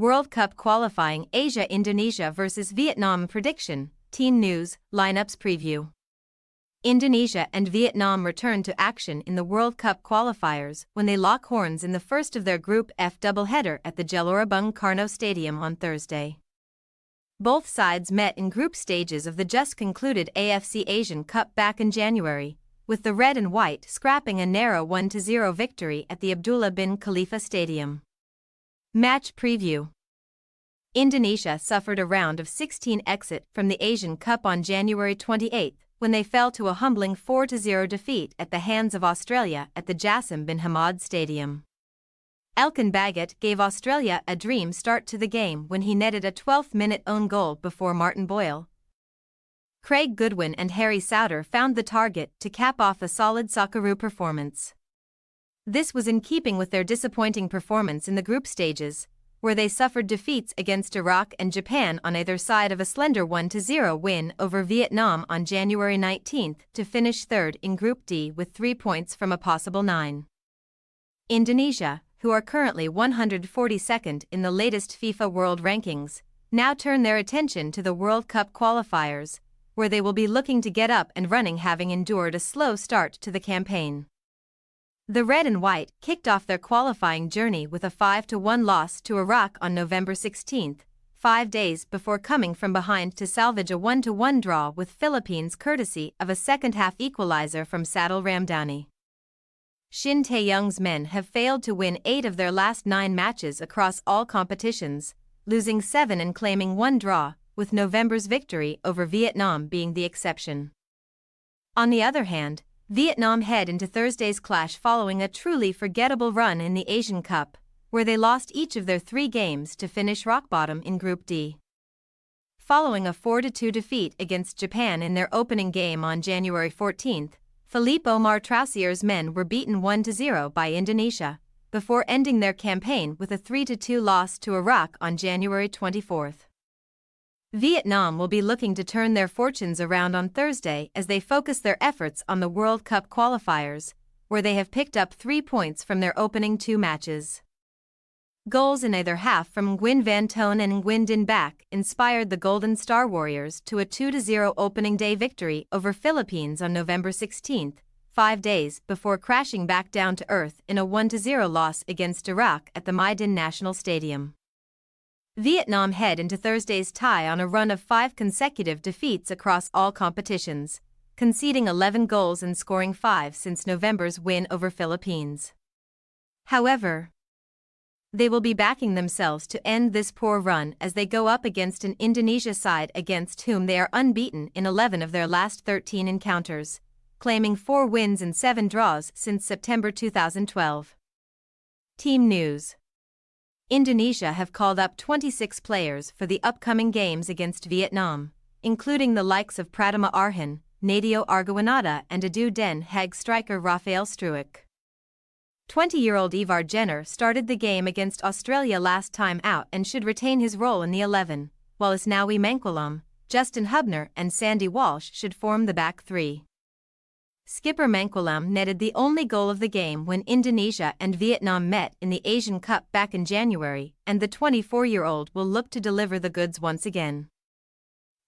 World Cup qualifying Asia Indonesia vs Vietnam prediction, team news, lineups preview. Indonesia and Vietnam return to action in the World Cup qualifiers when they lock horns in the first of their Group F doubleheader at the Gelora Bung Karno Stadium on Thursday. Both sides met in group stages of the just-concluded AFC Asian Cup back in January, with the red and white scrapping a narrow 1-0 victory at the Abdullah bin Khalifa Stadium. Match preview. Indonesia suffered a round of 16 exit from the Asian Cup on January 28 when they fell to a humbling 4-0 defeat at the hands of Australia at the Jassim bin Hamad Stadium. Elkan Baggott gave Australia a dream start to the game when he netted a 12th-minute own goal before Martin Boyle, Craig Goodwin and Harry Souter found the target to cap off a solid Socceroo performance. This was in keeping with their disappointing performance in the group stages, where they suffered defeats against Iraq and Japan on either side of a slender 1-0 win over Vietnam on January 19 to finish third in Group D with 3 points from a possible 9. Indonesia, who are currently 142nd in the latest FIFA World Rankings, now turn their attention to the World Cup qualifiers, where they will be looking to get up and running having endured a slow start to the campaign. The Red and White kicked off their qualifying journey with a 5-1 loss to Iraq on November 16, 5 days before coming from behind to salvage a 1-1 draw with Philippines courtesy of a second-half equalizer from Sadil Ramdhani. Shin Tae-young's men have failed to win 8 of their last 9 matches across all competitions, losing 7 and claiming 1 draw, with November's victory over Vietnam being the exception. On the other hand, Vietnam head into Thursday's clash following a truly forgettable run in the Asian Cup, where they lost each of their 3 games to finish rock bottom in Group D. Following a 4-2 defeat against Japan in their opening game on January 14, Philippe Omar Trausier's men were beaten 1-0 by Indonesia, before ending their campaign with a 3-2 loss to Iraq on January 24. Vietnam will be looking to turn their fortunes around on Thursday as they focus their efforts on the World Cup qualifiers, where they have picked up 3 points from their opening 2 matches. Goals in either half from Nguyen Van Toon and Nguyen Din Bach inspired the Golden Star Warriors to a 2-0 opening day victory over Philippines on November 16, 5 days before crashing back down to earth in a 1-0 loss against Iraq at the Mai Dinh National Stadium. Vietnam head into Thursday's tie on a run of 5 consecutive defeats across all competitions, conceding 11 goals and scoring 5 since November's win over Philippines. However, they will be backing themselves to end this poor run as they go up against an Indonesia side against whom they are unbeaten in 11 of their last 13 encounters, claiming 4 wins and 7 draws since September 2012. Team news. Indonesia have called up 26 players for the upcoming games against Vietnam, including the likes of Pratama Arhan, Nadeo Argawanada and Adu Den Haag striker Rafael Struijk. 20-year-old Ivar Jenner started the game against Australia last time out and should retain his role in the 11, while Isnawi Mangkulam, Justin Hubner and Sandy Walsh should form the back 3. Skipper Mangkulam netted the only goal of the game when Indonesia and Vietnam met in the Asian Cup back in January, and the 24-year-old will look to deliver the goods once again.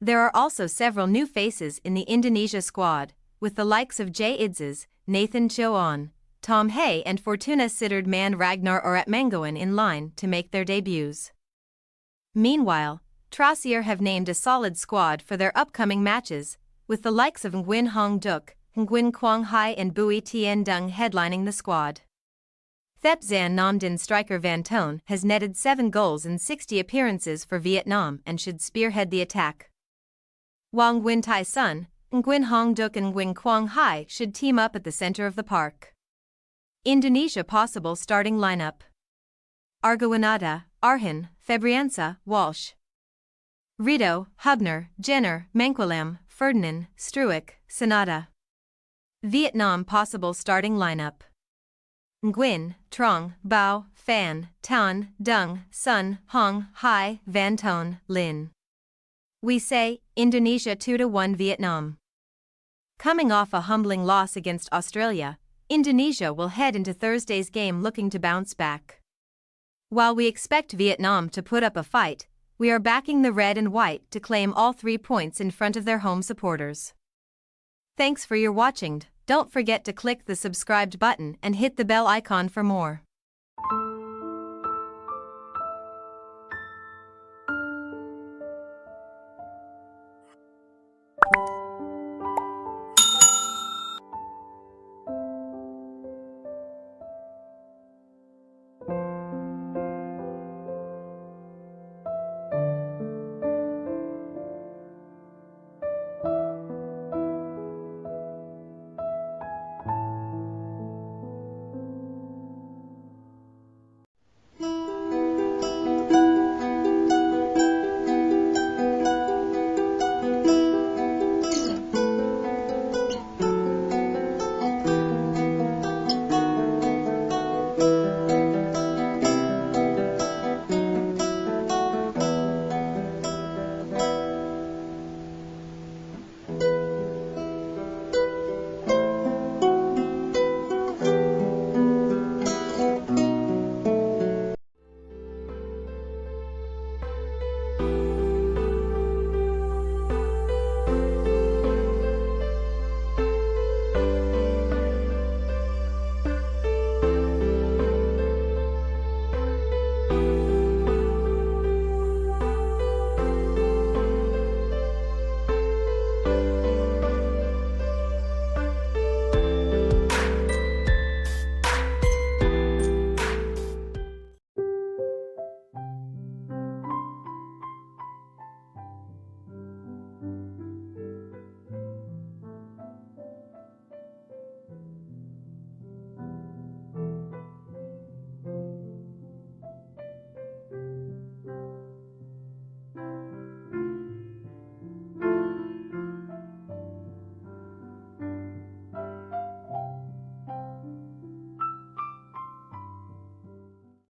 There are also several new faces in the Indonesia squad, with the likes of Jay Idzes, Nathan Choon, Tom Hay and Fortuna Sittard man Ragnar Oratmangoen in line to make their debuts. Meanwhile, Trausier have named a solid squad for their upcoming matches, with the likes of Nguyen Hong Duc, Nguyen Quang Hai and Bui Tien Dung headlining the squad. Thep Zan Nam Dinh striker Van Toon has netted 7 goals in 60 appearances for Vietnam and should spearhead the attack. While Nguyen Tai Son, Nguyen Hong Duc and Nguyen Quang Hai should team up at the center of the park. Indonesia possible starting lineup: Argawanada, Arhan, Febriansa, Walsh, Rito, Hubner, Jenner, Mangkulam, Ferdinand, Struijk, Sanada. Vietnam possible starting lineup: Nguyen, Trong, Bao, Phan, Tan, Dung, Sun, Hong, Hai, Van Toon, Lin. We say, Indonesia 2-1 Vietnam. Coming off a humbling loss against Australia, Indonesia will head into Thursday's game looking to bounce back. While we expect Vietnam to put up a fight, we are backing the red and white to claim all 3 points in front of their home supporters. Thanks for your watching. Don't forget to click the subscribed button and hit the bell icon for more.